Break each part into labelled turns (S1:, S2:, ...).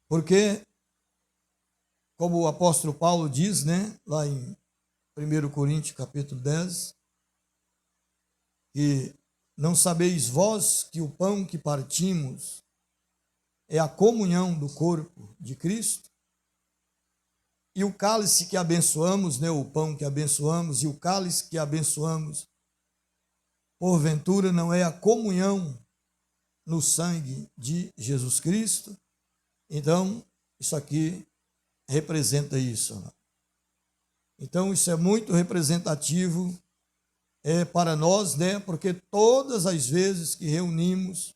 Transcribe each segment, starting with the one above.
S1: Porque, como o apóstolo Paulo diz, né, lá em 1 Coríntios capítulo 10, que não sabeis vós que o pão que partimos é a comunhão do corpo de Cristo? E o cálice que abençoamos, né, o pão que abençoamos e o cálice que abençoamos, porventura não é a comunhão no sangue de Jesus Cristo? Então, isso aqui representa isso. Então, isso é muito representativo para nós, né? Porque todas as vezes que reunimos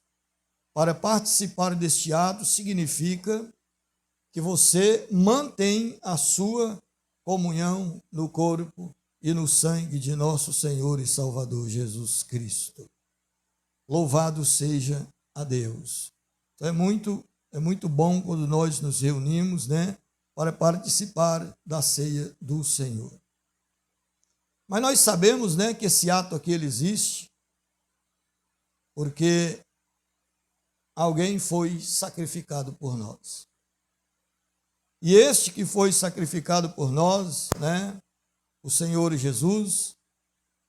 S1: para participar deste ato, significa que você mantém a sua comunhão no corpo e no sangue de nosso Senhor e Salvador Jesus Cristo. Louvado seja a Deus. Então é muito bom quando nós nos reunimos, né, para participar da ceia do Senhor. Mas nós sabemos, né, que esse ato aqui ele existe porque alguém foi sacrificado por nós. E este que foi sacrificado por nós, né, o Senhor Jesus,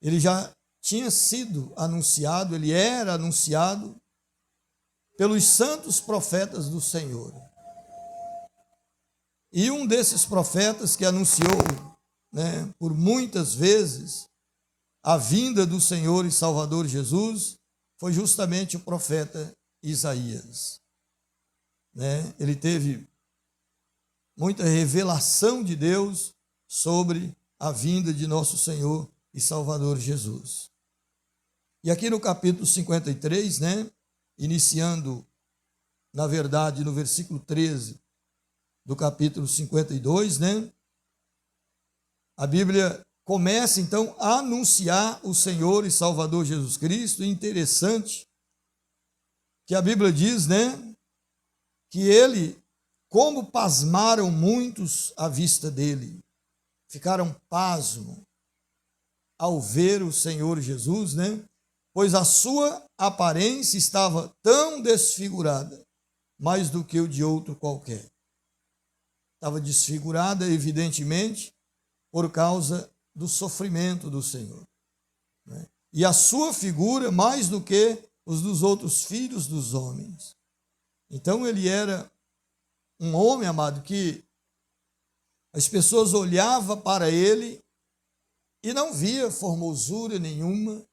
S1: ele já tinha sido anunciado, ele era anunciado pelos santos profetas do Senhor. E um desses profetas que anunciou, né, por muitas vezes a vinda do Senhor e Salvador Jesus foi justamente o profeta Isaías. Né? Ele teve muita revelação de Deus sobre a vinda de nosso Senhor e Salvador Jesus. E aqui no capítulo 53, né, iniciando, na verdade, no versículo 13 do capítulo 52, né, a Bíblia começa, então, a anunciar o Senhor e Salvador Jesus Cristo. Interessante que a Bíblia diz, né, que ele, como pasmaram muitos à vista dele, ficaram pasmos ao ver o Senhor Jesus, né, pois a sua aparência estava tão desfigurada, mais do que o de outro qualquer. Estava desfigurada, evidentemente, por causa do sofrimento do Senhor. Né? E a sua figura mais do que os dos outros filhos dos homens. Então ele era um homem, amado, que as pessoas olhavam para ele e não via formosura nenhuma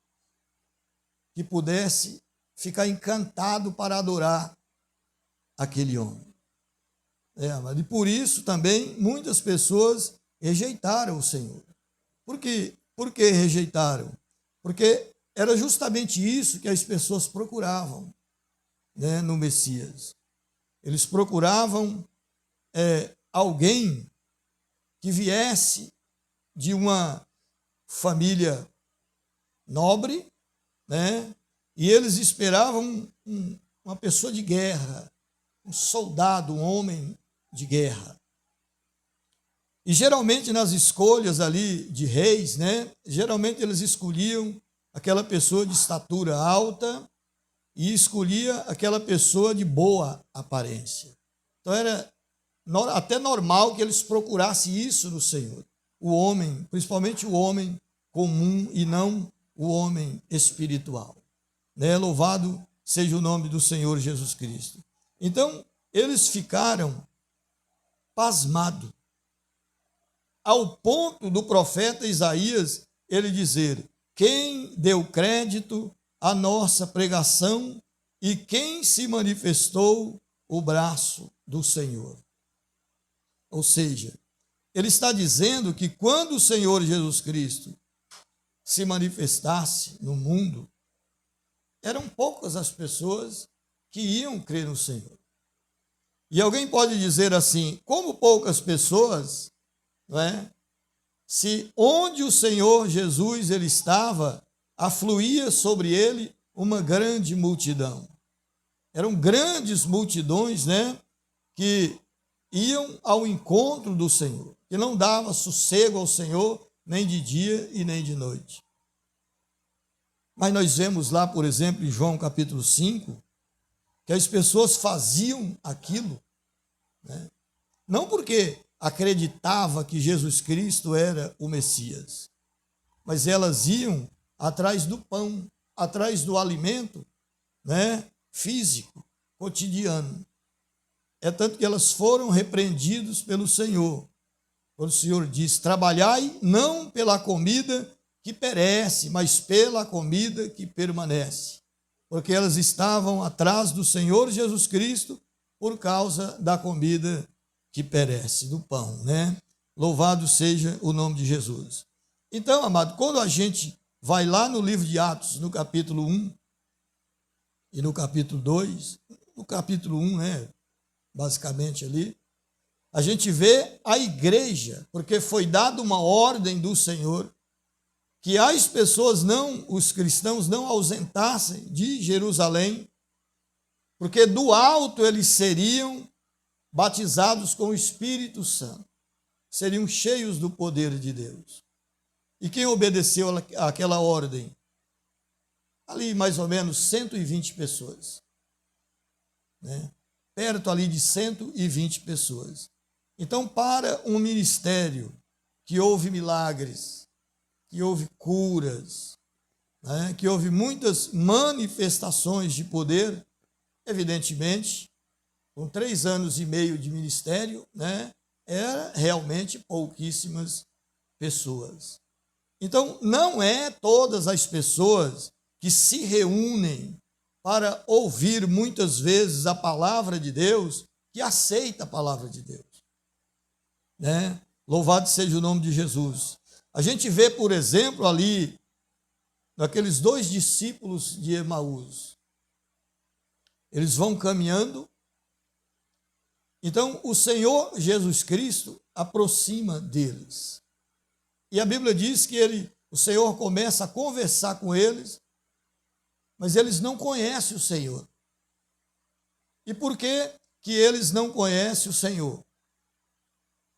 S1: que pudesse ficar encantado para adorar aquele homem. Amado, e por isso também muitas pessoas rejeitaram o Senhor. Por que rejeitaram? Porque era justamente isso que as pessoas procuravam, né, no Messias. Eles procuravam alguém que viesse de uma família nobre, né, e eles esperavam uma pessoa de guerra, um soldado, um homem de guerra. E geralmente nas escolhas ali de reis, né, geralmente eles escolhiam aquela pessoa de estatura alta e escolhia aquela pessoa de boa aparência. Então era até normal que eles procurassem isso no Senhor. O homem, principalmente o homem comum e não o homem espiritual. Né? Louvado seja o nome do Senhor Jesus Cristo. Então, eles ficaram pasmados, ao ponto do profeta Isaías ele dizer: quem deu crédito à nossa pregação e quem se manifestou o braço do Senhor. Ou seja, ele está dizendo que quando o Senhor Jesus Cristo se manifestasse no mundo, eram poucas as pessoas que iam crer no Senhor. E alguém pode dizer assim: como poucas pessoas, não é? Se onde o Senhor Jesus ele estava, afluía sobre ele uma grande multidão. Eram grandes multidões, né, que iam ao encontro do Senhor, que não dava sossego ao Senhor, nem de dia e nem de noite. Mas nós vemos lá, por exemplo, em João capítulo 5, que as pessoas faziam aquilo, né? Não porque acreditava que Jesus Cristo era o Messias, mas elas iam atrás do pão, atrás do alimento, né, físico, cotidiano. É tanto que elas foram repreendidas pelo Senhor. Quando o Senhor diz: trabalhai não pela comida que perece, mas pela comida que permanece. Porque elas estavam atrás do Senhor Jesus Cristo por causa da comida que perece, do pão, né? Louvado seja o nome de Jesus. Então, amado, quando a gente vai lá no livro de Atos, no capítulo 1 e no capítulo 2, no capítulo 1, né, basicamente ali, a gente vê a igreja, porque foi dada uma ordem do Senhor que as pessoas não, os cristãos não ausentassem de Jerusalém, porque do alto eles seriam batizados com o Espírito Santo, seriam cheios do poder de Deus. E quem obedeceu àquela ordem? Ali mais ou menos 120 pessoas, né? Perto ali de 120 pessoas. Então, para um ministério que houve milagres, que houve curas, né, que houve muitas manifestações de poder, evidentemente, com 3 anos e meio de ministério, né, era realmente pouquíssimas pessoas. Então, não é todas as pessoas que se reúnem para ouvir muitas vezes a palavra de Deus que aceita a palavra de Deus, né? Louvado seja o nome de Jesus. A gente vê, por exemplo, ali, naqueles 2 discípulos de Emaús. Eles vão caminhando. Então, o Senhor Jesus Cristo aproxima deles. E a Bíblia diz que o Senhor começa a conversar com eles, mas eles não conhecem o Senhor. E por que eles não conhecem o Senhor?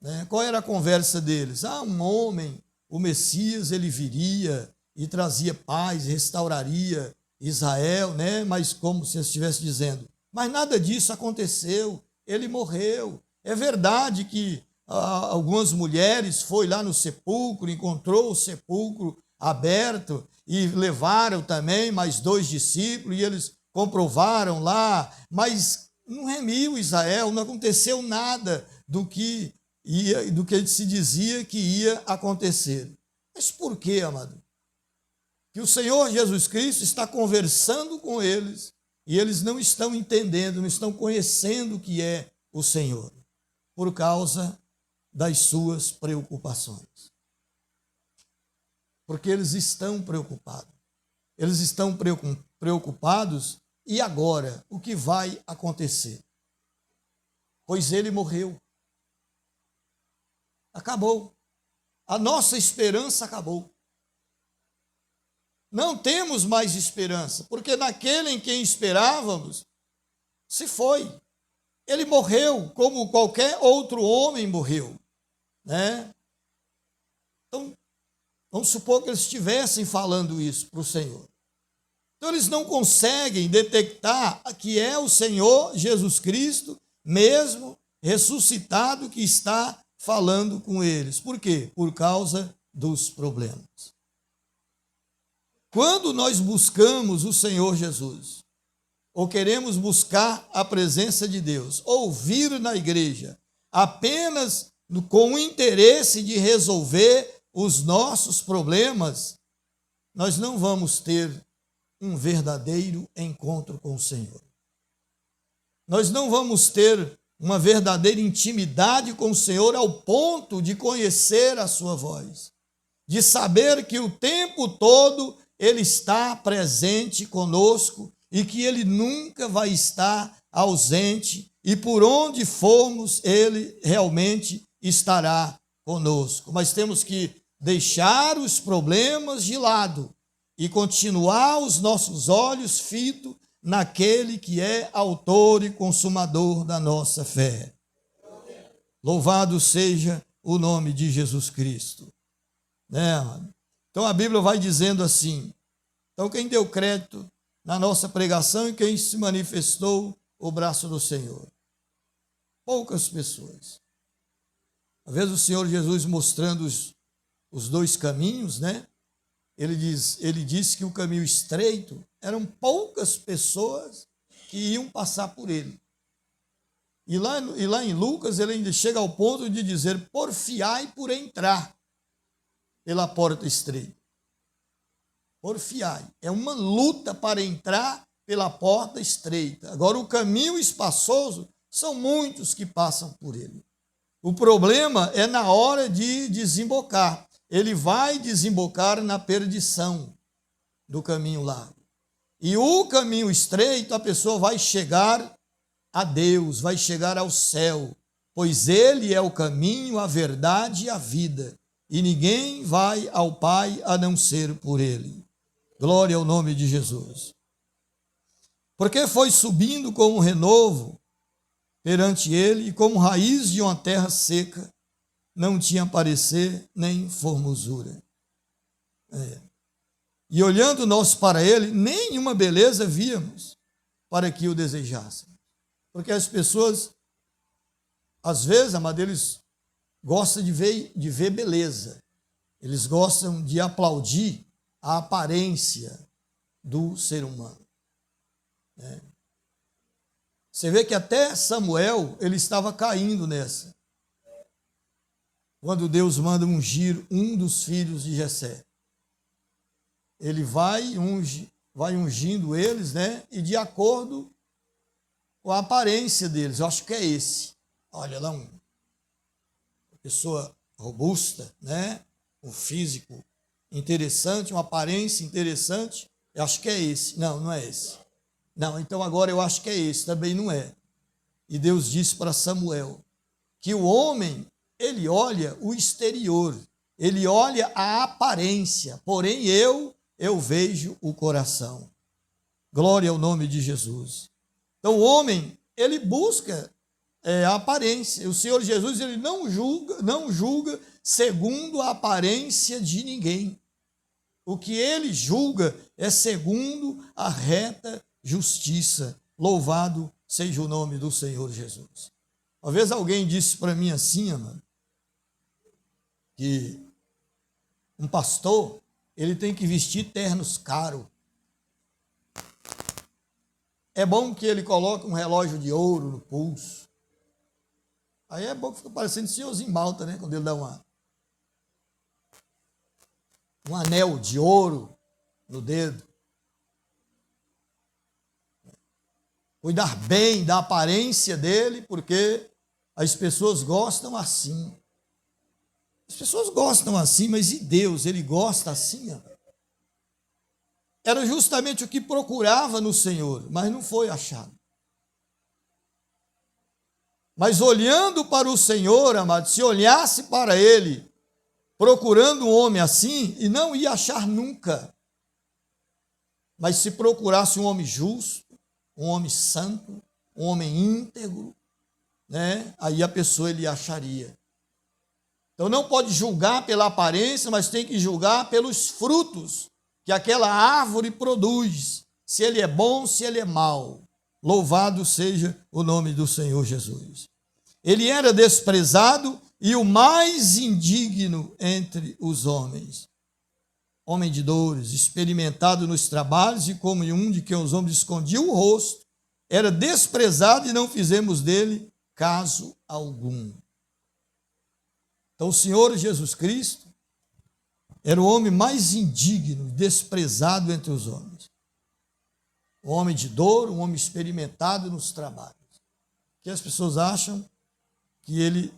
S1: Né? Qual era a conversa deles? Um homem, o Messias, ele viria e trazia paz, restauraria Israel, né? Mas como se estivesse dizendo, mas nada disso aconteceu, ele morreu. É verdade que algumas mulheres foi lá no sepulcro, encontrou o sepulcro aberto e levaram também mais 2 discípulos e eles comprovaram lá, mas não remiu Israel, não aconteceu nada do que se dizia que ia acontecer. Mas por quê, amado? Que o Senhor Jesus Cristo está conversando com eles e eles não estão entendendo, não estão conhecendo o que é o Senhor, por causa das suas preocupações. Porque eles estão preocupados. Eles estão preocupados, e agora? O que vai acontecer? Pois ele morreu. Acabou. A nossa esperança acabou. Não temos mais esperança, porque naquele em quem esperávamos, se foi. Ele morreu como qualquer outro homem morreu, né? Então, vamos supor que eles estivessem falando isso para o Senhor. Então, eles não conseguem detectar que é o Senhor Jesus Cristo, mesmo ressuscitado, que está falando com eles. Por quê? Por causa dos problemas. Quando nós buscamos o Senhor Jesus, ou queremos buscar a presença de Deus, ou vir na igreja apenas com o interesse de resolver os nossos problemas, nós não vamos ter um verdadeiro encontro com o Senhor. Nós não vamos ter uma verdadeira intimidade com o Senhor ao ponto de conhecer a sua voz, de saber que o tempo todo Ele está presente conosco e que Ele nunca vai estar ausente e por onde formos Ele realmente estará conosco. Mas temos que deixar os problemas de lado e continuar os nossos olhos fitos naquele que é autor e consumador da nossa fé. Louvado seja o nome de Jesus Cristo. Né? Então a Bíblia vai dizendo assim. Então quem deu crédito na nossa pregação e quem se manifestou o braço do Senhor. poucas pessoas. Às vezes o Senhor Jesus mostrando os dois caminhos, né? Ele disse que o caminho estreito eram poucas pessoas que iam passar por ele. E lá em Lucas ele ainda chega ao ponto de dizer: porfiai por entrar pela porta estreita. Porfiai. É uma luta para entrar pela porta estreita. Agora, o caminho espaçoso, são muitos que passam por ele. O problema é na hora de desembocar. Ele vai desembocar na perdição do caminho largo. E o caminho estreito, a pessoa vai chegar a Deus, vai chegar ao céu, pois ele é o caminho, a verdade e a vida. E ninguém vai ao Pai a não ser por ele. Glória ao nome de Jesus. Porque foi subindo como um renovo perante ele, e como raiz de uma terra seca, não tinha parecer nem formosura. E olhando nós para ele, nenhuma beleza víamos para que o desejássemos. Porque as pessoas, às vezes, amado, eles gostam de ver beleza. Eles gostam de aplaudir a aparência do ser humano. Você vê que até Samuel, ele estava caindo nessa. Quando Deus manda ungir um dos filhos de Jessé. Ele vai ungindo eles, né? E de acordo com a aparência deles. Eu acho que é esse. Olha lá, uma pessoa robusta, né? Um físico interessante, uma aparência interessante. Eu acho que é esse. Não, não é esse. Não, então agora eu acho que é esse. Também não é. E Deus disse para Samuel que o homem, ele olha o exterior, ele olha a aparência, porém eu vejo o coração. Glória ao nome de Jesus. Então o homem, ele busca a aparência. O Senhor Jesus, ele não julga segundo a aparência de ninguém. O que ele julga é segundo a reta justiça. Louvado seja o nome do Senhor Jesus. Uma vez alguém disse para mim assim, amado, que um pastor, ele tem que vestir ternos caros. É bom que ele coloque um relógio de ouro no pulso. Aí é bom que fica parecendo o senhorzinho Malta, né? Quando ele dá um anel de ouro no dedo. Cuidar bem da aparência dele, porque as pessoas gostam assim. As pessoas gostam assim, mas e Deus, ele gosta assim? Ó. Era justamente o que procurava no Senhor, mas não foi achado. Mas olhando para o Senhor, amado, se olhasse para ele, procurando um homem assim, e não ia achar nunca. Mas se procurasse um homem justo, um homem santo, um homem íntegro, né? Aí a pessoa ele acharia. Então não pode julgar pela aparência, mas tem que julgar pelos frutos que aquela árvore produz, se ele é bom, se ele é mau. Louvado seja o nome do Senhor Jesus. Ele era desprezado e o mais indigno entre os homens. Homem de dores, experimentado nos trabalhos e como um de quem os homens escondiam o rosto, era desprezado e não fizemos dele caso algum. Então o Senhor Jesus Cristo era o homem mais indigno, desprezado entre os homens. Um homem de dor, um homem experimentado nos trabalhos. Que as pessoas acham que ele,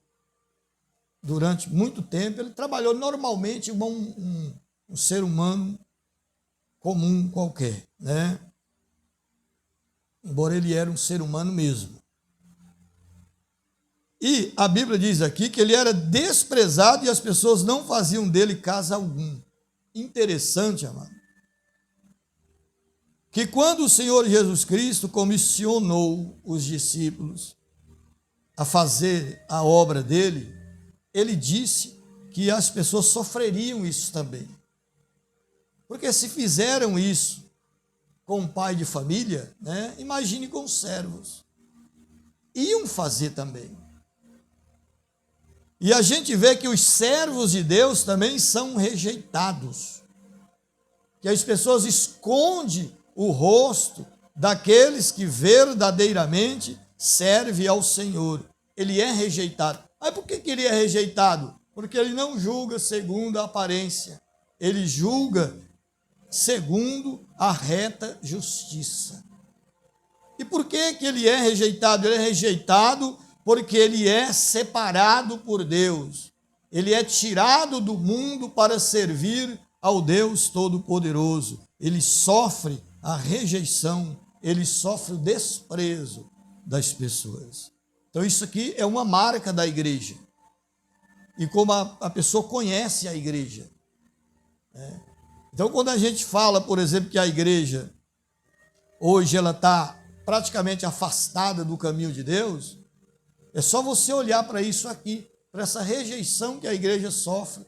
S1: durante muito tempo, ele trabalhou normalmente como um ser humano comum qualquer, né? Embora ele era um ser humano mesmo. E a Bíblia diz aqui que ele era desprezado e as pessoas não faziam dele caso algum. Interessante, amado. Que quando o Senhor Jesus Cristo comissionou os discípulos a fazer a obra dele, ele disse que as pessoas sofreriam isso também. Porque se fizeram isso com um pai de família, né, imagine com os servos. Iam fazer também. E a gente vê que os servos de Deus também são rejeitados. Que as pessoas escondem o rosto daqueles que verdadeiramente servem ao Senhor. Ele é rejeitado. Mas por que ele é rejeitado? Porque ele não julga segundo a aparência. Ele julga segundo a reta justiça. E por que ele é rejeitado? Ele é rejeitado porque ele é separado por Deus. Ele é tirado do mundo para servir ao Deus Todo-Poderoso. Ele sofre a rejeição, ele sofre o desprezo das pessoas. Então isso aqui é uma marca da igreja. E como a pessoa conhece a igreja. Então quando a gente fala, por exemplo, que a igreja hoje ela está praticamente afastada do caminho de Deus, é só você olhar para isso aqui, para essa rejeição que a igreja sofre.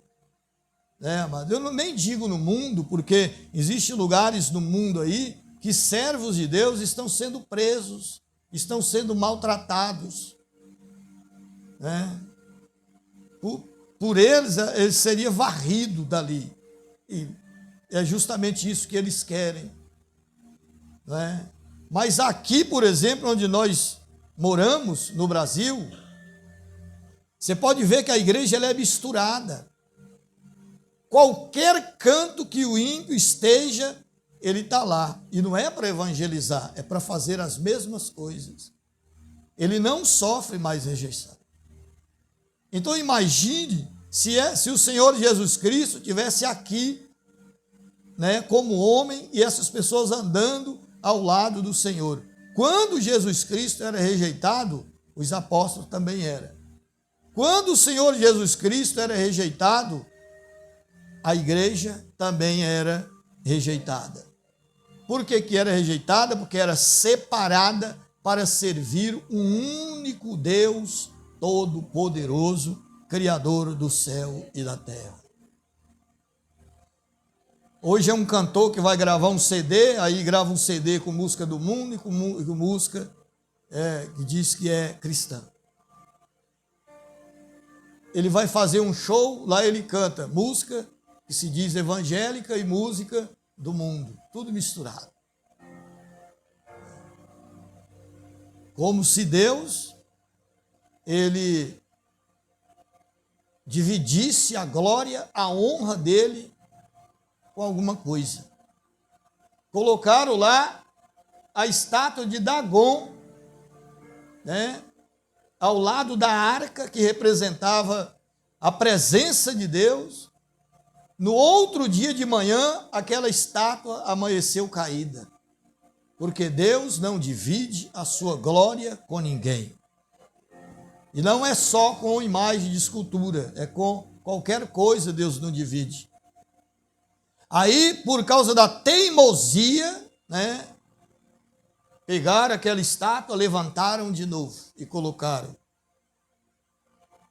S1: Mas eu nem digo no mundo, porque existem lugares no mundo aí que servos de Deus estão sendo presos, estão sendo maltratados. Por eles seria varrido dali. E é justamente isso que eles querem. Mas aqui, por exemplo, onde nós moramos, no Brasil, você pode ver que a igreja ela é misturada. Qualquer canto que o ímpio esteja, ele está lá. E não é para evangelizar, é para fazer as mesmas coisas. Ele não sofre mais rejeição. Então imagine se o Senhor Jesus Cristo estivesse aqui, como homem, e essas pessoas andando ao lado do Senhor. Quando Jesus Cristo era rejeitado, os apóstolos também eram. Quando o Senhor Jesus Cristo era rejeitado, a igreja também era rejeitada. Por que era rejeitada? Porque era separada para servir um único Deus Todo-Poderoso, Criador do céu e da terra. Hoje é um cantor que vai gravar um CD, aí grava um CD com música do mundo e com música que diz que é cristã. Ele vai fazer um show, lá ele canta música que se diz evangélica e música do mundo, tudo misturado. Como se Deus, ele dividisse a glória, a honra dele com alguma coisa. Colocaram lá a estátua de Dagon, ao lado da arca que representava a presença de Deus. No outro dia de manhã, aquela estátua amanheceu caída, porque Deus não divide a sua glória com ninguém. E não é só com imagem de escultura, é com qualquer coisa Deus não divide. Aí, por causa da teimosia, pegaram aquela estátua, levantaram de novo e colocaram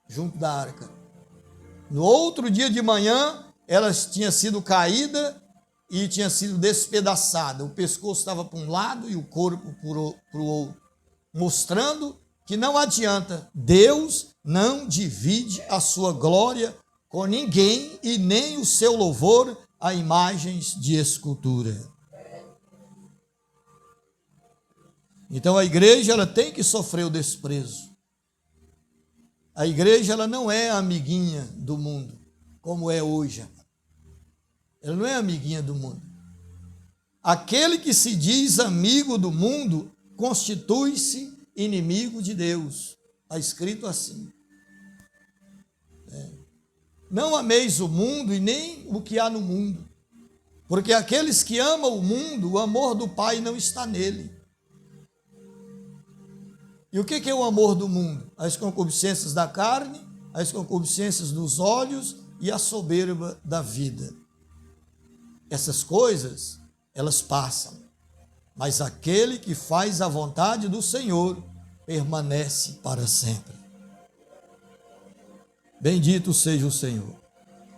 S1: junto da arca. No outro dia de manhã, ela tinha sido caída e tinha sido despedaçada. O pescoço estava para um lado e o corpo para o outro, mostrando que não adianta. Deus não divide a sua glória com ninguém e nem o seu louvor a imagens de escultura. Então a igreja ela tem que sofrer o desprezo. A igreja ela não é amiguinha do mundo, como é hoje. Ela não é amiguinha do mundo. Aquele que se diz amigo do mundo constitui-se inimigo de Deus. Está escrito assim. Não ameis o mundo e nem o que há no mundo, porque aqueles que amam o mundo, o amor do Pai não está nele. E o que é o amor do mundo? As concupiscências da carne, as concupiscências dos olhos e a soberba da vida. Essas coisas, elas passam, mas aquele que faz a vontade do Senhor permanece para sempre. Bendito seja o Senhor.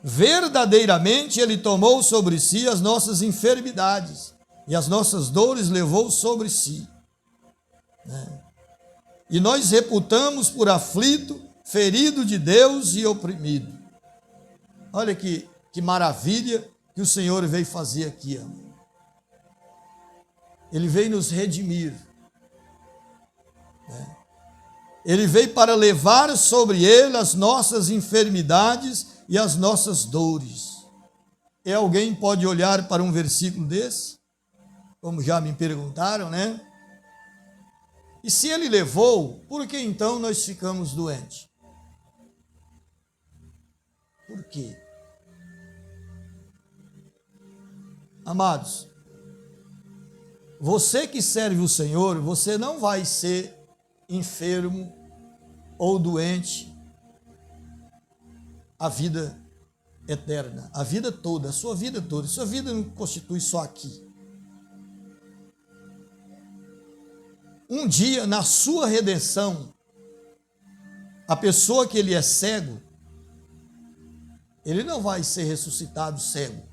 S1: Verdadeiramente Ele tomou sobre si as nossas enfermidades e as nossas dores levou sobre si. E nós reputamos por aflito, ferido de Deus e oprimido. Olha que maravilha que o Senhor veio fazer aqui, amor. Ele veio nos redimir, né? Ele veio para levar sobre ele as nossas enfermidades e as nossas dores. E alguém pode olhar para um versículo desse? Como já me perguntaram, né? E se ele levou, por que então nós ficamos doentes? Por quê? Amados, você que serve o Senhor, você não vai ser enfermo ou doente a vida eterna, a vida toda, a sua vida toda. Sua vida não constitui só aqui. Um dia, na sua redenção, a pessoa que ele é cego, ele não vai ser ressuscitado cego.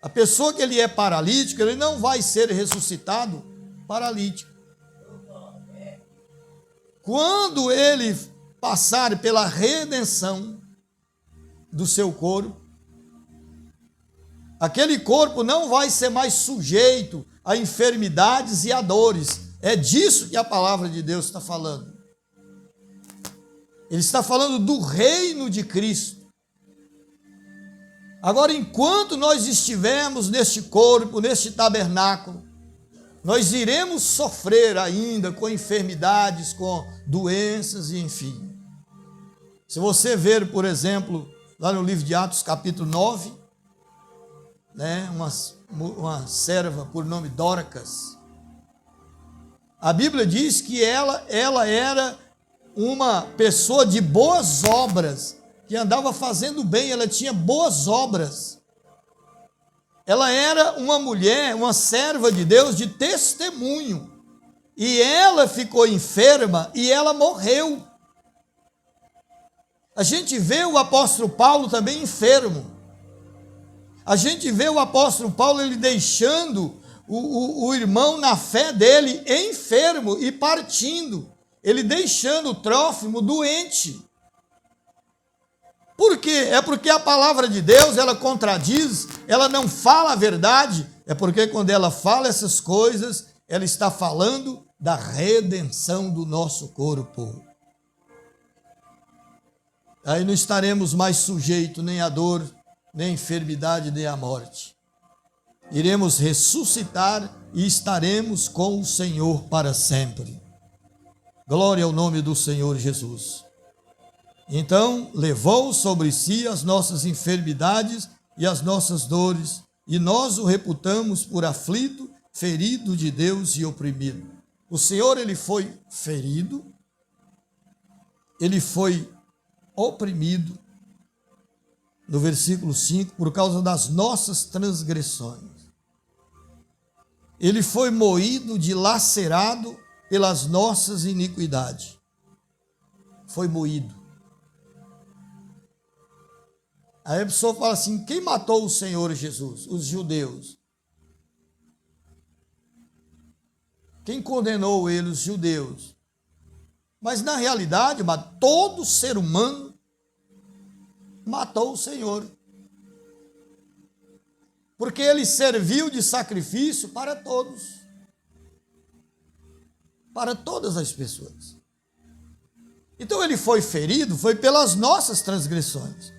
S1: A pessoa que ele é paralítico, ele não vai ser ressuscitado paralítico. Quando ele passar pela redenção do seu corpo, aquele corpo não vai ser mais sujeito a enfermidades e a dores. É disso que a palavra de Deus está falando. Ele está falando do reino de Cristo. Agora, enquanto nós estivermos neste corpo, neste tabernáculo, nós iremos sofrer ainda com enfermidades, com doenças e enfim. Se você ver, por exemplo, lá no livro de Atos, capítulo 9, né, uma serva por nome Dorcas, a Bíblia diz que ela era uma pessoa de boas obras, que andava fazendo bem, ela tinha boas obras. Ela era uma mulher, uma serva de Deus de testemunho. E ela ficou enferma e ela morreu. A gente vê o apóstolo Paulo também enfermo. A gente vê o apóstolo Paulo ele deixando o irmão na fé dele enfermo e partindo. Ele deixando o Trófimo doente. Por quê? É porque a palavra de Deus, ela contradiz, ela não fala a verdade. É porque quando ela fala essas coisas, ela está falando da redenção do nosso corpo. Aí não estaremos mais sujeitos nem à dor, nem à enfermidade, nem à morte. Iremos ressuscitar e estaremos com o Senhor para sempre. Glória ao nome do Senhor Jesus. Então, levou sobre si as nossas enfermidades e as nossas dores, e nós o reputamos por aflito, ferido de Deus e oprimido. O Senhor, ele foi ferido, ele foi oprimido, no versículo 5, por causa das nossas transgressões. Ele foi moído, dilacerado pelas nossas iniquidades. Foi moído. Aí a pessoa fala assim, quem matou o Senhor Jesus? Os judeus. Quem condenou ele? Os judeus. Mas na realidade, todo ser humano matou o Senhor. Porque ele serviu de sacrifício para todos. Para todas as pessoas. Então ele foi ferido, foi pelas nossas transgressões.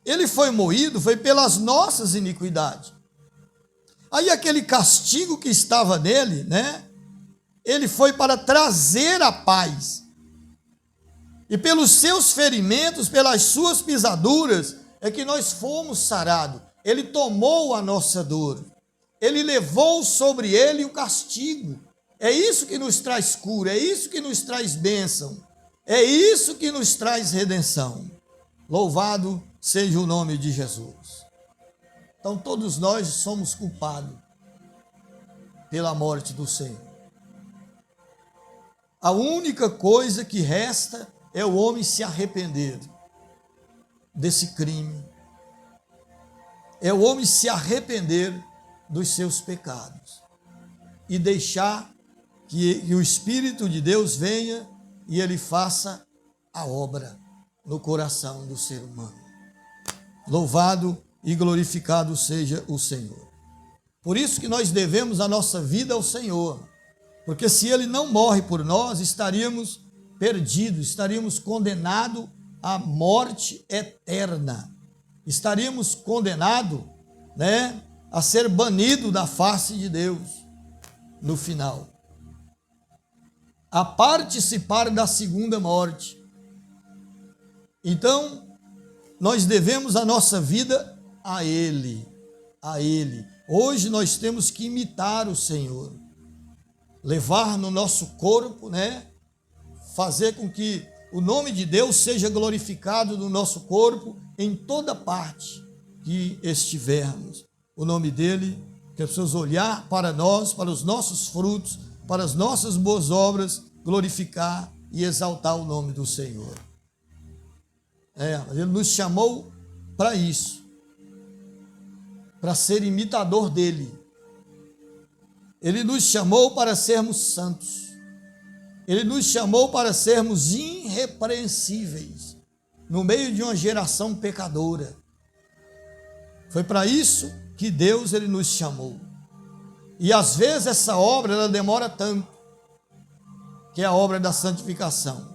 S1: Ele foi moído, foi pelas nossas iniquidades. Aí aquele castigo que estava nele, né? Ele foi para trazer a paz. E pelos seus ferimentos, pelas suas pisaduras, é que nós fomos sarados. Ele tomou a nossa dor. Ele levou sobre ele o castigo. É isso que nos traz cura, é isso que nos traz bênção. É isso que nos traz redenção. Louvado seja o nome de Jesus. Então todos nós somos culpados pela morte do Senhor. A única coisa que resta é o homem se arrepender desse crime. É o homem se arrepender dos seus pecados e deixar que o Espírito de Deus venha e ele faça a obra no coração do ser humano. Louvado e glorificado seja o Senhor. Por isso que nós devemos a nossa vida ao Senhor, porque se ele não morre por nós, estaríamos perdidos, estaríamos condenados à morte eterna, estaríamos condenados, a ser banidos da face de Deus no final, a participar da segunda morte. Então, nós devemos a nossa vida a Ele, a Ele. Hoje nós temos que imitar o Senhor, levar no nosso corpo, fazer com que o nome de Deus seja glorificado no nosso corpo, em toda parte que estivermos. O nome dele, que as pessoas olhar para nós, para os nossos frutos, para as nossas boas obras, glorificar e exaltar o nome do Senhor. Ele nos chamou para isso, para ser imitador dele. Ele nos chamou para sermos santos. Ele nos chamou para sermos irrepreensíveis no meio de uma geração pecadora. Foi para isso que Deus ele nos chamou. E às vezes essa obra ela demora tanto, que é a obra da santificação.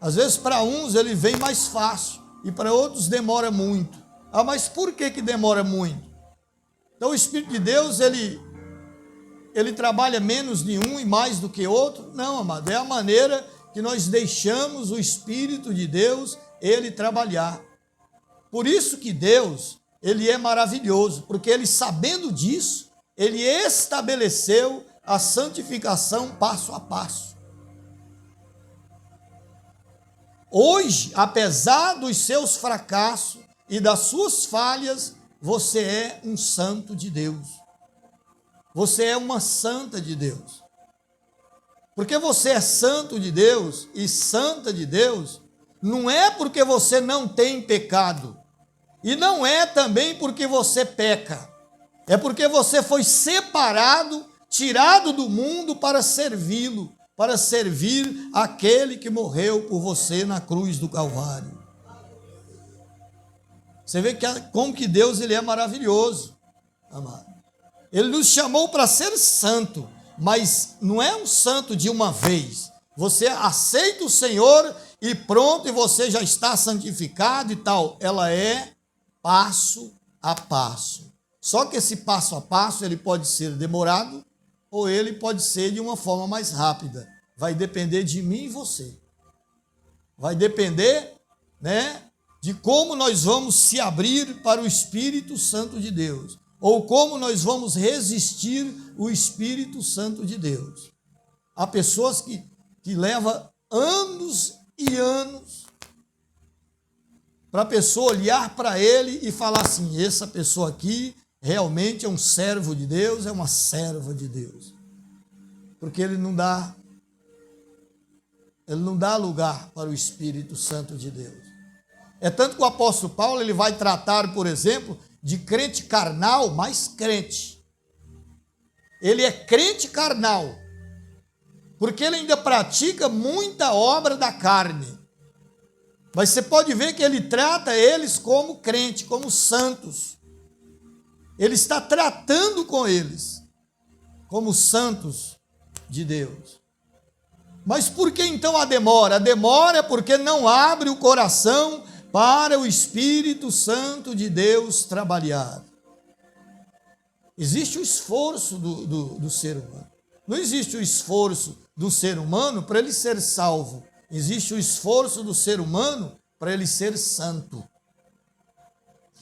S1: Às vezes para uns ele vem mais fácil e para outros demora muito. Mas por que demora muito? Então o Espírito de Deus ele trabalha menos de um e mais do que outro? Não, amado, é a maneira que nós deixamos o Espírito de Deus ele trabalhar. Por isso que Deus, ele é maravilhoso, porque ele, sabendo disso, ele estabeleceu a santificação passo a passo. Hoje, apesar dos seus fracassos e das suas falhas, você é um santo de Deus. Você é uma santa de Deus. Porque você é santo de Deus e santa de Deus, não é porque você não tem pecado. E não é também porque você peca. É porque você foi separado, tirado do mundo para servi-lo, para servir aquele que morreu por você na cruz do Calvário. Você vê como que Deus ele é maravilhoso, amado. Ele nos chamou para ser santo, mas não é um santo de uma vez. Você aceita o Senhor e pronto, e você já está santificado e tal. Ela é passo a passo. Só que esse passo a passo, ele pode ser demorado ou ele pode ser de uma forma mais rápida. Vai depender de mim e você. Vai depender, de como nós vamos se abrir para o Espírito Santo de Deus. Ou como nós vamos resistir o Espírito Santo de Deus. Há pessoas que levam anos e anos para a pessoa olhar para ele e falar assim, essa pessoa aqui realmente é um servo de Deus, é uma serva de Deus. Porque ele não dá lugar para o Espírito Santo de Deus. É tanto que o apóstolo Paulo ele vai tratar, por exemplo, de crente carnal, mas crente. Ele é crente carnal, porque ele ainda pratica muita obra da carne. Mas você pode ver que ele trata eles como crente, como santos. Ele está tratando com eles como santos de Deus. Mas por que então a demora? A demora é porque não abre o coração para o Espírito Santo de Deus trabalhar. Existe o esforço do ser humano. Não existe o esforço do ser humano para ele ser salvo. Existe o esforço do ser humano para ele ser santo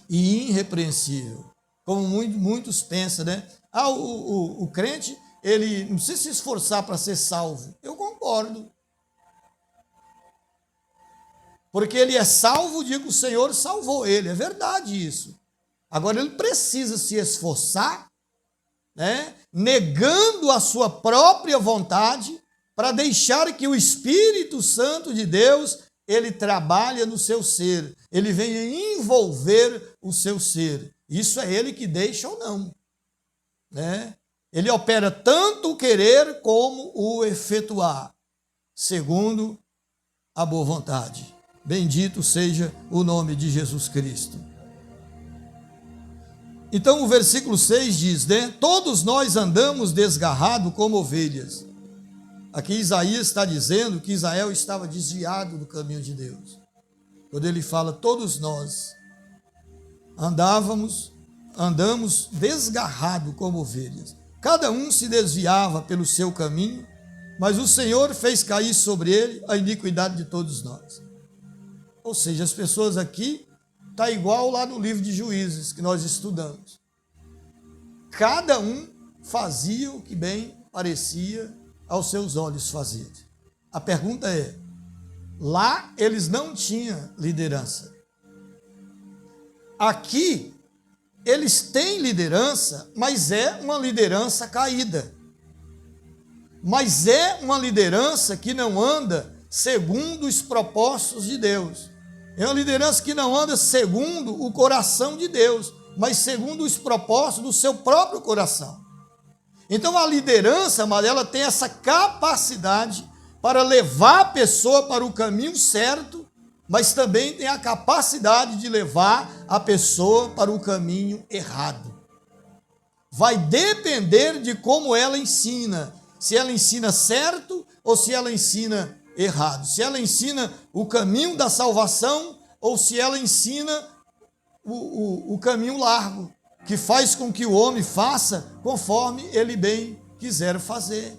S1: e irrepreensível. Como muitos pensam, o crente, ele não precisa se esforçar para ser salvo. Eu concordo. Porque ele é salvo, digo, o Senhor salvou ele. É verdade isso. Agora ele precisa se esforçar, negando a sua própria vontade, para deixar que o Espírito Santo de Deus, ele trabalhe no seu ser. Ele venha envolver o seu ser. Isso é ele que deixa ou não. Ele opera tanto o querer como o efetuar, segundo a boa vontade. Bendito seja o nome de Jesus Cristo. Então o versículo 6 diz, né? Todos nós andamos desgarrados como ovelhas. Aqui Isaías está dizendo que Israel estava desviado do caminho de Deus. Quando ele fala, todos nós andamos desgarrados como ovelhas. Cada um se desviava pelo seu caminho, mas o Senhor fez cair sobre ele a iniquidade de todos nós. Ou seja, as pessoas aqui está igual lá no livro de Juízes que nós estudamos. Cada um fazia o que bem parecia aos seus olhos fazer. A pergunta é, lá eles não tinham liderança. Aqui eles têm liderança, mas é uma liderança caída. Mas é uma liderança que não anda segundo os propósitos de Deus. É uma liderança que não anda segundo o coração de Deus, mas segundo os propósitos do seu próprio coração. Então a liderança, ela tem essa capacidade para levar a pessoa para o caminho certo, mas também tem a capacidade de levar a pessoa para o caminho errado. Vai depender de como ela ensina, se ela ensina certo ou se ela ensina errado, se ela ensina o caminho da salvação ou se ela ensina o caminho largo, que faz com que o homem faça conforme ele bem quiser fazer.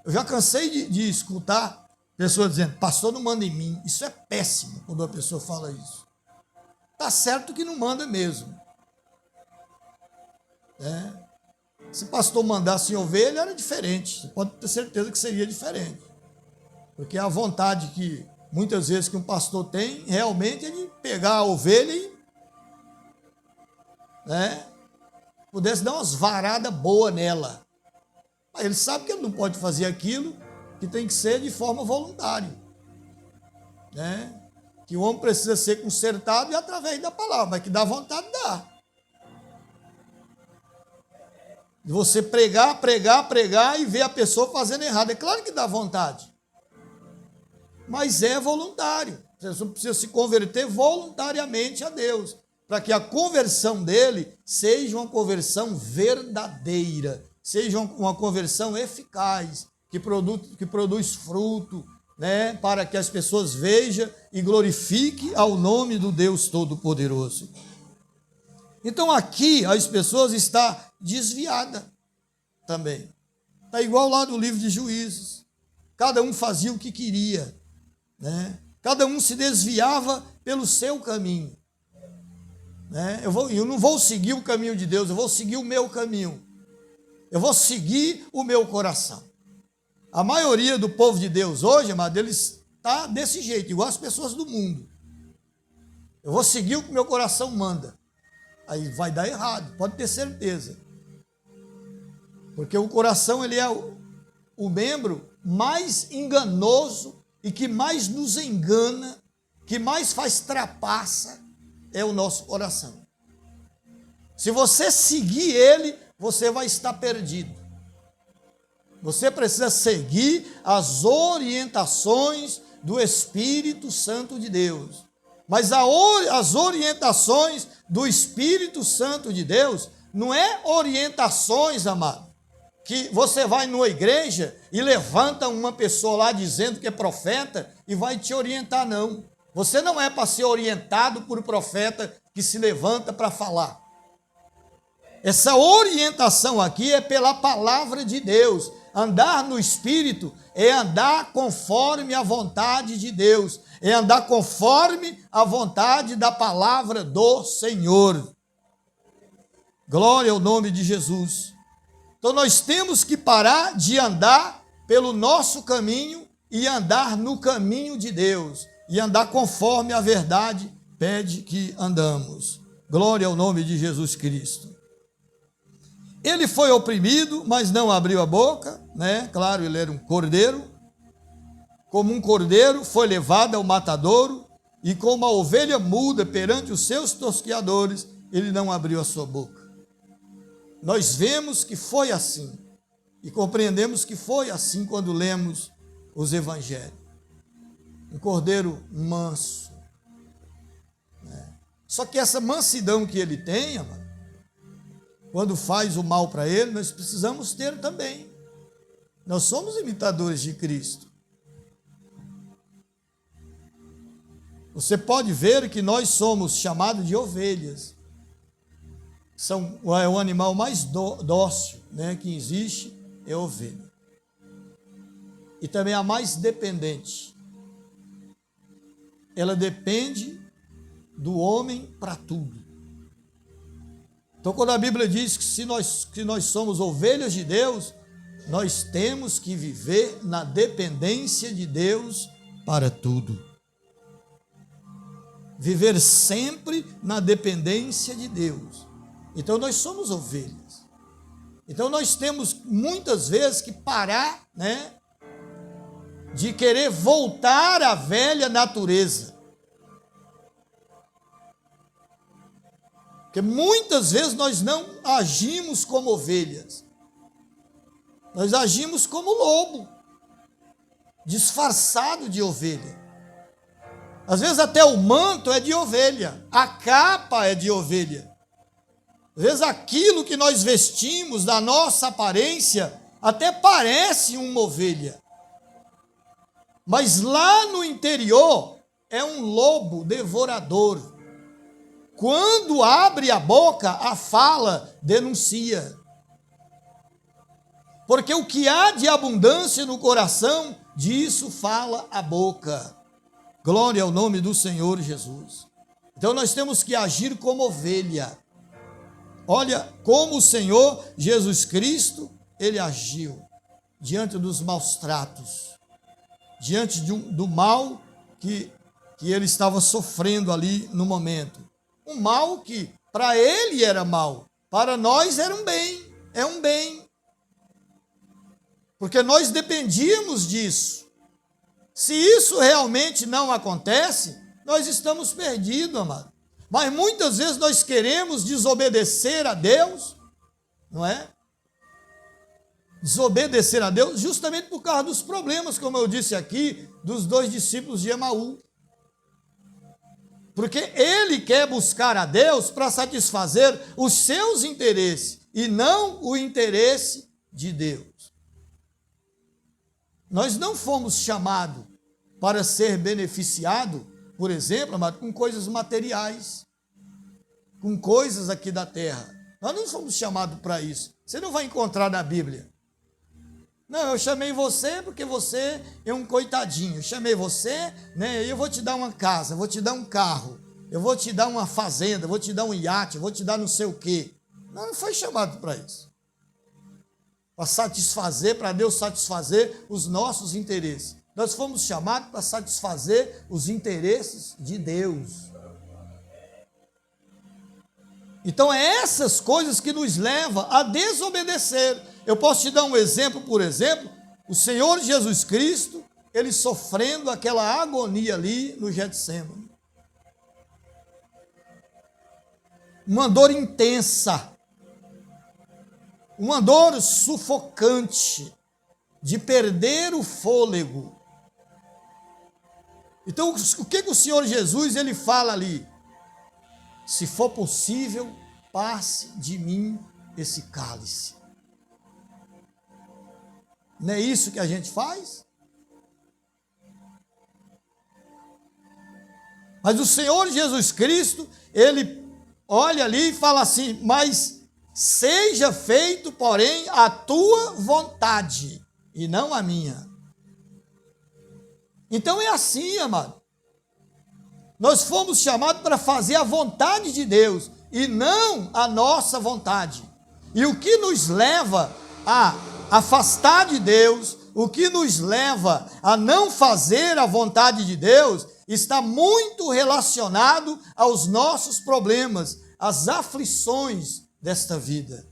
S1: Eu já cansei de escutar pessoas dizendo, pastor não manda em mim. Isso é péssimo quando a pessoa fala isso. Está certo que não manda mesmo. Se pastor mandasse em ovelha, era diferente. Você pode ter certeza que seria diferente. Porque a vontade que muitas vezes que um pastor tem, realmente é de pegar a ovelha e pudesse dar umas varadas boas nela. Mas ele sabe que ele não pode fazer aquilo, que tem que ser de forma voluntária. Que o homem precisa ser consertado e através da palavra, mas que dá vontade, dá. De você pregar e ver a pessoa fazendo errado. É claro que dá vontade. Mas é voluntário. Você precisa se converter voluntariamente a Deus, para que a conversão dele seja uma conversão verdadeira, seja uma conversão eficaz, que produz fruto, para que as pessoas vejam e glorifiquem ao nome do Deus Todo-Poderoso. Então aqui as pessoas estão desviadas também. Está igual lá no livro de Juízes. Cada um fazia o que queria, Cada um se desviava pelo seu caminho. Eu não vou seguir o caminho de Deus, eu vou seguir o meu caminho. Eu vou seguir o meu coração. A maioria do povo de Deus hoje, amado, eles está desse jeito, igual as pessoas do mundo. Eu vou seguir o que meu coração manda. Aí vai dar errado, pode ter certeza. Porque o coração, ele é o membro mais enganoso e que mais nos engana, que mais faz trapaça, é o nosso coração. Se você seguir ele, você vai estar perdido. Você precisa seguir as orientações do Espírito Santo de Deus. Mas as orientações do Espírito Santo de Deus não é orientações, amado, que você vai numa igreja e levanta uma pessoa lá dizendo que é profeta e vai te orientar, não. Você não é para ser orientado por profeta que se levanta para falar. Essa orientação aqui é pela palavra de Deus. Andar no Espírito é andar conforme a vontade de Deus, é andar conforme a vontade da palavra do Senhor. Glória ao nome de Jesus. Então nós temos que parar de andar pelo nosso caminho e andar no caminho de Deus, e andar conforme a verdade pede que andamos. Glória ao nome de Jesus Cristo. Ele foi oprimido, mas não abriu a boca, Claro, ele era um cordeiro. Como um cordeiro foi levado ao matadouro, e como uma ovelha muda perante os seus tosqueadores, ele não abriu a sua boca. Nós vemos que foi assim, e compreendemos que foi assim quando lemos os evangelhos. um cordeiro manso. Só que essa mansidão que ele tem, amado, quando faz o mal para ele, nós precisamos ter também. Nós somos imitadores de Cristo. Você pode ver que nós somos chamados de ovelhas. É o animal mais dócil, né, que existe, é a ovelha. E também a mais dependente. Ela depende do homem para tudo. Então, quando a Bíblia diz que se nós somos ovelhas de Deus, nós temos que viver na dependência de Deus para tudo. Viver sempre na dependência de Deus. Então, nós somos ovelhas. Então, nós temos muitas vezes que parar, né, de querer voltar à velha natureza. Porque muitas vezes nós não agimos como ovelhas. Nós agimos como lobo, disfarçado de ovelha. Às vezes até o manto é de ovelha, a capa é de ovelha. Às vezes aquilo que nós vestimos, da nossa aparência, até parece uma ovelha. Mas lá no interior é um lobo devorador. Quando abre a boca, a fala denuncia. Porque o que há de abundância no coração, disso fala a boca. Glória ao nome do Senhor Jesus. Então nós temos que agir como ovelha. Olha como o Senhor Jesus Cristo, ele agiu diante dos maus tratos, diante do mal que ele estava sofrendo ali no momento. Um mal que para ele era mal, para nós era um bem, é um bem. Porque nós dependíamos disso. Se isso realmente não acontece, nós estamos perdidos, amado. Mas muitas vezes nós queremos desobedecer a Deus, não é? Desobedecer a Deus justamente por causa dos problemas, como eu disse aqui, dos 2 discípulos de Emaú. Porque ele quer buscar a Deus para satisfazer os seus interesses e não o interesse de Deus. Nós não fomos chamados para ser beneficiados, por exemplo, amado, com coisas materiais, com coisas aqui da terra. Nós não fomos chamados para isso. Você não vai encontrar na Bíblia. Não, eu chamei você porque você é um coitadinho. Eu chamei você, né? Eu vou te dar uma casa, eu vou te dar um carro, eu vou te dar uma fazenda, eu vou te dar um iate, eu vou te dar não sei o quê. Não foi chamado para isso. Para satisfazer, para Deus satisfazer os nossos interesses. Nós fomos chamados para satisfazer os interesses de Deus. Então é essas coisas que nos levam a desobedecer. Eu posso te dar um exemplo, por exemplo, o Senhor Jesus Cristo, ele sofrendo aquela agonia ali no Getsêmani. Uma dor intensa, uma dor sufocante, de perder o fôlego. Então, o que o Senhor Jesus ele fala ali? Se for possível, passe de mim esse cálice. Não é isso que a gente faz? Mas o Senhor Jesus Cristo, ele olha ali e fala assim, mas seja feito, porém, a tua vontade e não a minha. Então é assim, amado. Nós fomos chamados para fazer a vontade de Deus e não a nossa vontade. E o que nos leva a afastar de Deus, o que nos leva a não fazer a vontade de Deus, está muito relacionado aos nossos problemas, às aflições desta vida.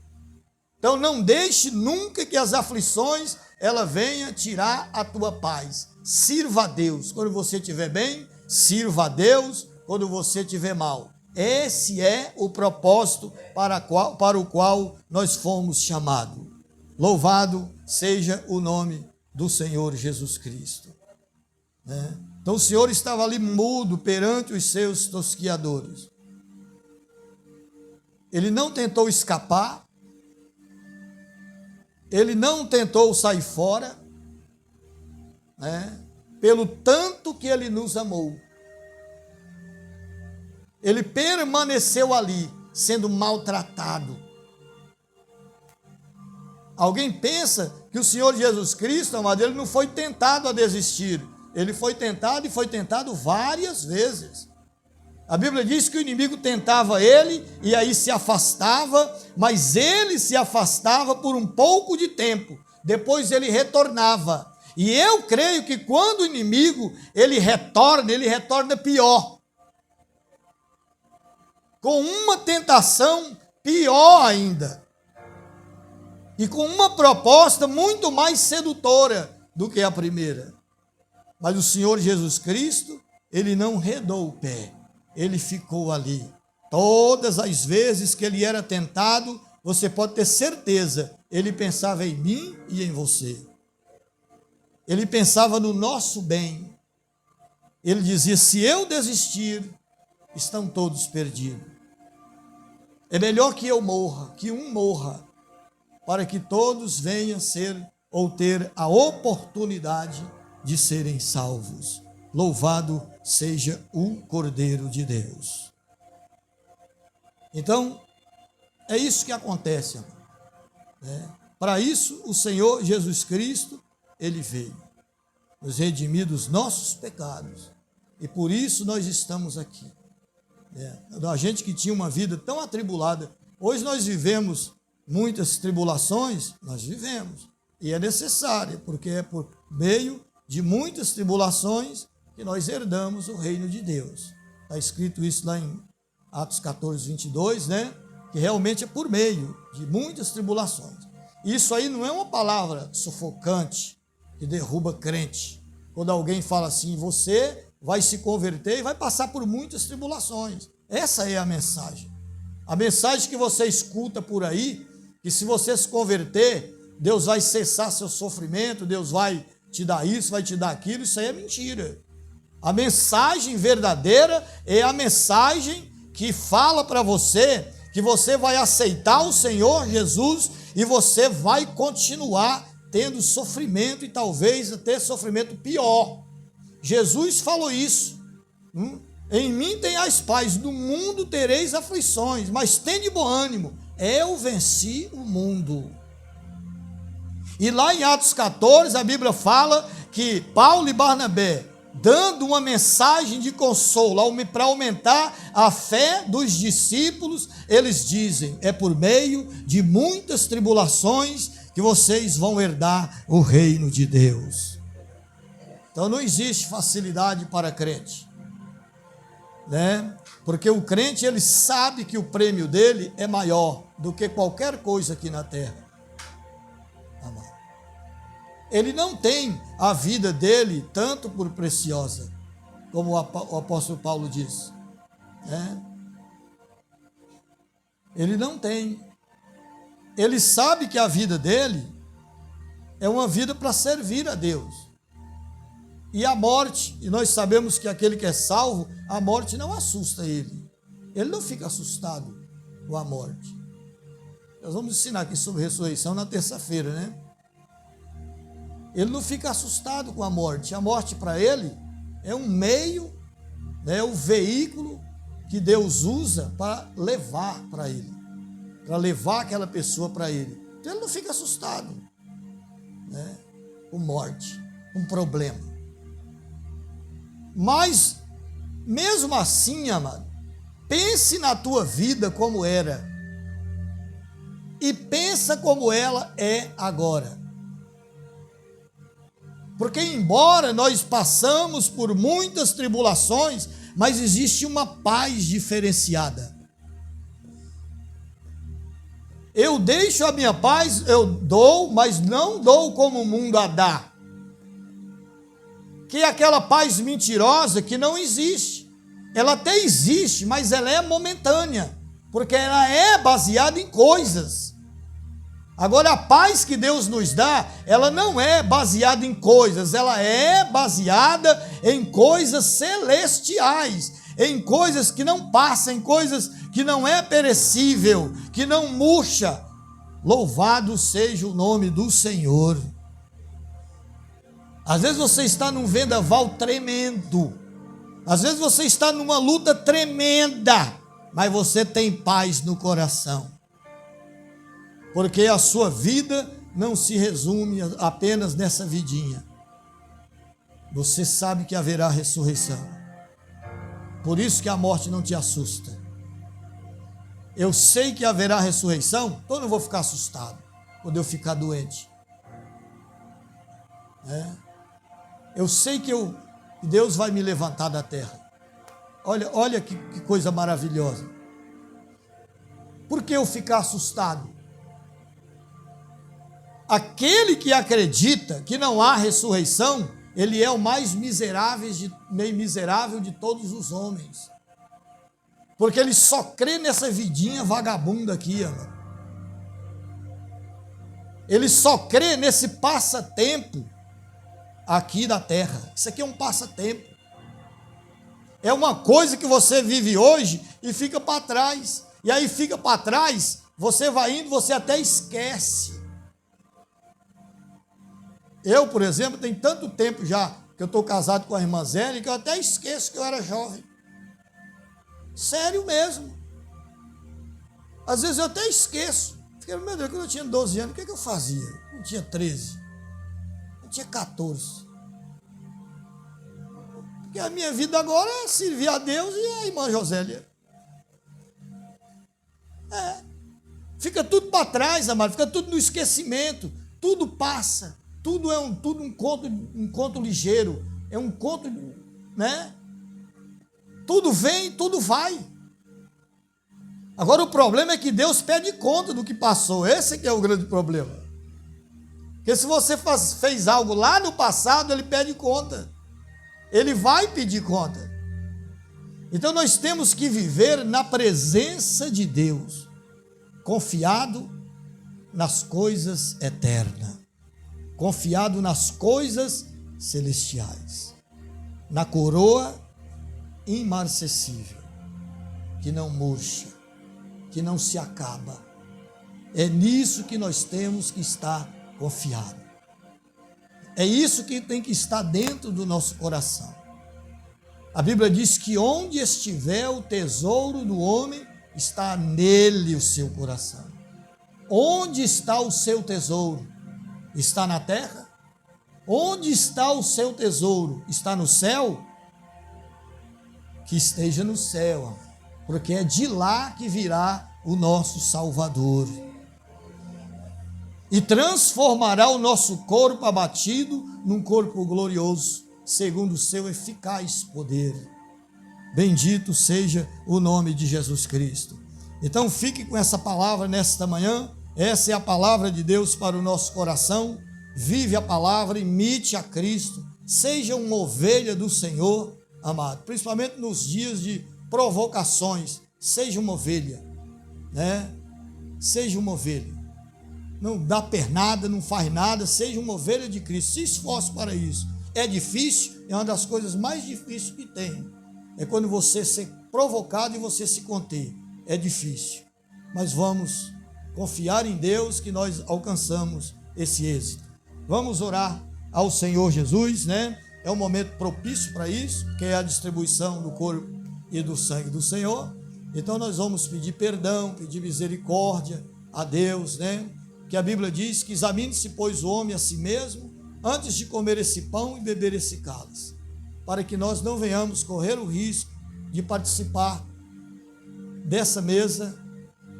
S1: Então não deixe nunca que as aflições ela venha tirar a tua paz. Sirva a Deus quando você estiver bem, sirva a Deus quando você estiver mal. Esse é o propósito para o qual nós fomos chamados. Louvado seja o nome do Senhor Jesus Cristo. Né? Então o Senhor estava ali mudo perante os seus tosquiadores. Ele não tentou escapar, ele não tentou sair fora, né? Pelo tanto que ele nos amou. Ele permaneceu ali, sendo maltratado. Alguém pensa que o Senhor Jesus Cristo, amado, ele não foi tentado a desistir. Ele foi tentado e foi tentado várias vezes. A Bíblia diz que o inimigo tentava ele e aí se afastava, mas ele se afastava por um pouco de tempo. Depois ele retornava. E eu creio que quando o inimigo ele retorna pior. Com uma tentação pior ainda. E com uma proposta muito mais sedutora do que a primeira. Mas o Senhor Jesus Cristo, ele não redou o pé, ele ficou ali. Todas as vezes que ele era tentado, você pode ter certeza, ele pensava em mim e em você. Ele pensava no nosso bem. Ele dizia, se eu desistir, estão todos perdidos. É melhor que eu morra, que um morra, para que todos venham ser ou ter a oportunidade de serem salvos. Louvado seja o Cordeiro de Deus. Então, é isso que acontece, né? Para isso, o Senhor Jesus Cristo, ele veio nos redimir dos nossos pecados. E por isso nós estamos aqui. A gente que tinha uma vida tão atribulada, hoje nós vivemos muitas tribulações, nós vivemos. E é necessário, porque é por meio de muitas tribulações que nós herdamos o reino de Deus. Está escrito isso lá em Atos 14, 22, né? Que realmente é por meio de muitas tribulações. Isso aí não é uma palavra sufocante que derruba crente. Quando alguém fala assim, você vai se converter e vai passar por muitas tribulações. Essa é a mensagem. A mensagem que você escuta por aí, que se você se converter, Deus vai cessar seu sofrimento, Deus vai te dar isso, vai te dar aquilo, isso aí é mentira. A mensagem verdadeira é a mensagem que fala para você que você vai aceitar o Senhor Jesus e você vai continuar tendo sofrimento e talvez até sofrimento pior. Jesus falou isso. Em mim tenhais paz, no mundo tereis aflições, mas tende bom ânimo, eu venci o mundo. E lá em Atos 14, a Bíblia fala que Paulo e Barnabé, dando uma mensagem de consolo para aumentar a fé dos discípulos, eles dizem, é por meio de muitas tribulações que vocês vão herdar o reino de Deus. Então não existe facilidade para crente, né? Porque o crente, ele sabe que o prêmio dele é maior do que qualquer coisa aqui na terra. Ele não tem a vida dele tanto por preciosa, como o apóstolo Paulo diz, né? Ele não tem. Ele sabe que a vida dele é uma vida para servir a Deus. E a morte, e nós sabemos que aquele que é salvo, a morte não assusta ele. Ele não fica assustado com a morte. Nós vamos ensinar aqui sobre ressurreição na terça-feira, né? Ele não fica assustado com a morte. A morte para ele é um meio, é o veículo que Deus usa para levar para ele, para levar aquela pessoa para ele. Então ele não fica assustado, né, com morte, com problema. Mas, mesmo assim, amado, pense na tua vida como era e pensa como ela é agora. Porque embora nós passamos por muitas tribulações, mas existe uma paz diferenciada. Eu deixo a minha paz, eu dou, mas não dou como o mundo a dá. Que é aquela paz mentirosa que não existe. Ela até existe, mas ela é momentânea, porque ela é baseada em coisas. Agora, a paz que Deus nos dá, ela não é baseada em coisas, ela é baseada em coisas celestiais, em coisas que não passam, em coisas que não é perecível, que não murcha. Louvado seja o nome do Senhor. Às vezes você está num vendaval tremendo, às vezes você está numa luta tremenda, mas você tem paz no coração. Porque a sua vida não se resume apenas nessa vidinha. Você sabe que haverá ressurreição. Por isso que a morte não te assusta. Eu sei que haverá ressurreição, então eu não vou ficar assustado quando eu ficar doente. Eu sei que Deus vai me levantar da terra. Olha que coisa maravilhosa. Por que eu ficar assustado? Aquele que acredita que não há ressurreição, ele é o mais miserável de todos os homens. Porque ele só crê nessa vidinha vagabunda aqui, mano. Ele só crê nesse passatempo aqui da terra. Isso aqui é um passatempo. É uma coisa que você vive hoje e fica para trás. E aí fica para trás, você vai indo, você até esquece. Eu, por exemplo, tem tanto tempo já que eu estou casado com a irmã Zélia que eu até esqueço que eu era jovem. Sério mesmo. Às vezes eu até esqueço. Fiquei, meu Deus, quando eu tinha 12 anos, o que eu fazia? Eu tinha 13. Eu tinha 14. Porque a minha vida agora é servir a Deus e a irmã Josélia. Fica tudo para trás, amado. Fica tudo no esquecimento. Tudo passa. Tudo é um conto ligeiro. É um conto, né? Tudo vem, tudo vai. Agora o problema é que Deus pede conta do que passou. Esse que é o grande problema. Porque se você fez algo lá no passado, Ele pede conta. Ele vai pedir conta. Então nós temos que viver na presença de Deus, confiado nas coisas eternas, confiado nas coisas celestiais, na coroa imarcessível, que não murcha, que não se acaba. É nisso que nós temos que estar confiado. É isso que tem que estar dentro do nosso coração. A Bíblia diz que onde estiver o tesouro do homem, está nele o seu coração. Onde está o seu tesouro? Está na terra? Onde está o seu tesouro? Está no céu? Que esteja no céu, porque é de lá que virá o nosso Salvador. E transformará o nosso corpo abatido num corpo glorioso, segundo o seu eficaz poder. Bendito seja o nome de Jesus Cristo. Então fique com essa palavra nesta manhã. Essa é a palavra de Deus para o nosso coração. Vive a palavra, imite a Cristo. Seja uma ovelha do Senhor, amado. Principalmente nos dias de provocações. Seja uma ovelha, né? Seja uma ovelha. Não dá pernada, não faz nada. Seja uma ovelha de Cristo. Se esforce para isso. É difícil, é uma das coisas mais difíceis que tem. É quando você ser provocado e você se conter. É difícil. Mas vamos confiar em Deus que nós alcançamos esse êxito. Vamos orar ao Senhor Jesus, né? É um momento propício para isso, que é a distribuição do corpo e do sangue do Senhor. Então nós vamos pedir perdão, pedir misericórdia a Deus, né? Que a Bíblia diz que examine-se, pois, o homem a si mesmo, antes de comer esse pão e beber esse cálice, para que nós não venhamos correr o risco de participar dessa mesa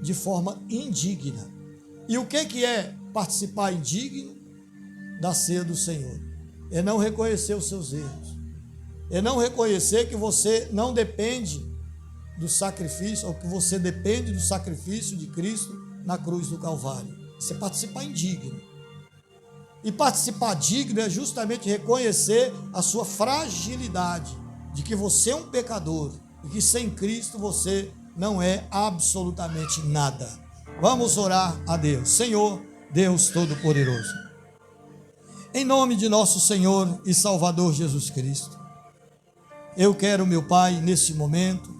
S1: de forma indigna. E o que é participar indigno da ceia do Senhor? É não reconhecer os seus erros, é não reconhecer que você não depende do sacrifício, ou que você depende do sacrifício de Cristo na cruz do Calvário. Isso é participar indigno. E participar digno é justamente reconhecer a sua fragilidade, de que você é um pecador e que sem Cristo você não é absolutamente nada. Vamos orar a Deus. Senhor, Deus Todo-Poderoso. Em nome de nosso Senhor e Salvador Jesus Cristo, eu quero, meu Pai, neste momento,